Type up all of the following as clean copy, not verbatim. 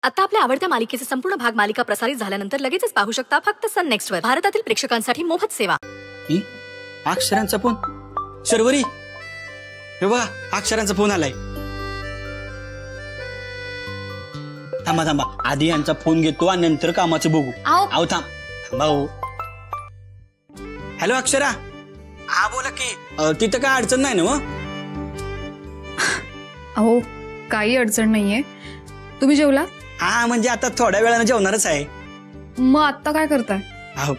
आता आपल्या आवडत्या मालिकेचे संपूर्ण भाग मालिका प्रसारित झाल्यानंतर लगेचच पाहू शकता फक्त सन नेक्स्ट वर. भारतातील प्रेक्षकांसाठी मोफत सेवा. अक्षरांचा फोन. शर्वरी, हे बघा अक्षरांचा फोन आलाय. थांबा थांबा, आधी यांचा फोन घेतो आणि नंतर कामाचं बघू. आहो थांबा हो. हॅलो अक्षरा. हा बोला की. तिथं काय अडचण नाही ना? मग अहो काही अडचण नाहीये. तुम्ही जेवला? हा म्हणजे आता थोड्या वेळानं जेवणारच आहे. मग आता काय करताय? अहो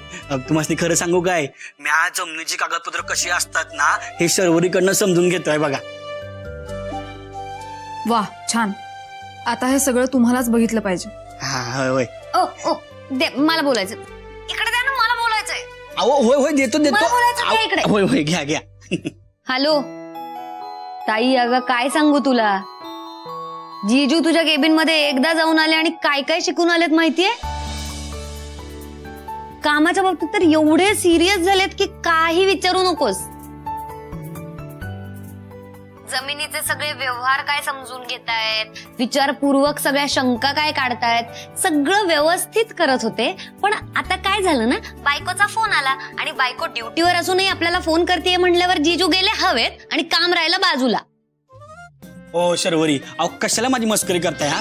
तुम्हाला खरं सांगू काय, मी आज जमिनीची कागदपत्र कशी असतात ना हे शर्वरीकडनं समजून घेतोय बघा. वाह छान. आता हे सगळं तुम्हालाच बघितलं पाहिजे. हा होय. ओ ओ दे, मला बोलायचं. इकडे द्या ना, मला बोलायचंय. अहो होय होय देतो देतो. मला बोलायचं आहे इकडे. होय होय घ्या घ्या. हॅलो ताई, अगं काय सांगू तुला, जीजू तुझ्या केबिन मध्ये एकदा जाऊन आले आणि काय काय शिकून आलेत माहितीये. कामाच्या बाबतीत तर एवढे सिरियस झालेत की काही विचारू नकोस. जमिनीचे सगळे व्यवहार काय समजून घेतायत, विचारपूर्वक सगळ्या शंका काय काढतायत, सगळं व्यवस्थित करत होते. पण आता काय झालं ना, बायकोचा फोन आला आणि बायको ड्युटीवर असूनही आपल्याला फोन करते म्हणल्यावर जीजू गेले हवेत आणि काम राहिलं बाजूला. ओ शर्वरी, अहो कशाला माझी मस्करी करताय? हा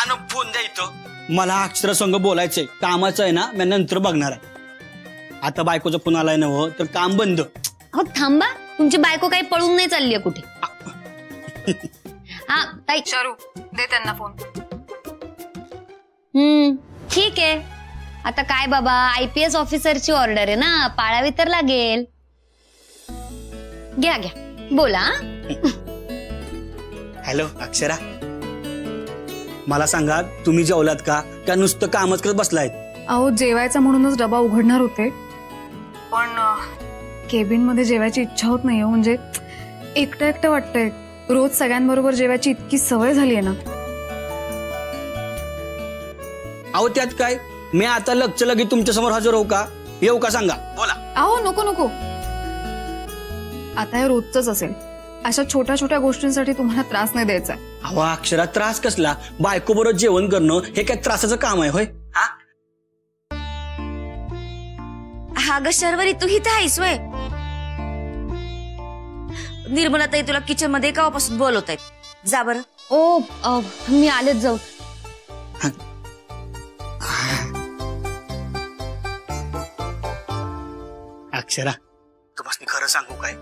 आण फोन द्या इथं. मला अक्षरा संग बोलायचंय, कामाचं आहे ना, मी नंतर बघणार आहे. आता बायकोचा फोन आलाय ना हो, तर काम बंद. हो थांबा, तुमची बायको काही पळून नाही चालली कुठे. हा ताई. चारू दे त्यांना फोन. ठीक आहे. आता काय बाबा, IPS ऑफिसरची ऑर्डर आहे ना, पाळावी तर लागेल. घ्या घ्या बोला. हॅलो अक्षरा, मला सांगा तुम्ही जेवलात का नुसतं कामच करत बसलाय? अहो जेवायचा म्हणूनच डबा उघडणार होते, पण केबिन मध्ये जेवायची इच्छा होत नाही. म्हणजे एकटं एकटं वाटतंय. रोज सगळ्यांबरोबर जेवायची इतकी सवय झाली आहे ना. अहो त्यात काय, मी आता लगी तुमच्या समोर हजर होऊ का? येऊ का सांगा? बोला. अहो नको नको, आता हे रोजच असेल. अशा छोट्या छोट्या गोष्टींसाठी तुम्हाला त्रास नाही द्यायचा. अहो अक्षरा, त्रास कसला? बायको बरोबर जेवण करणं हे काय त्रासाचं काम आहे होय? हा ग शर्वरी, तू इथे आहेस वय? निर्मला ताई तुला किचन मध्ये केव्हापासून बोलवत आहेत, जा बरं. ओ मी आलेच जाऊ. अक्षरा, तुम्हाला खरं सांगू काय,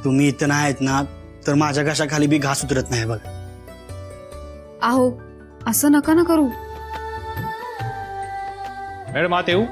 तुम्ही इथं नाही आहेत ना तर माझ्या घशाखाली बी घास उतरत नाही बघ. अहो असं नका ना करू. मॅडम आत येऊ?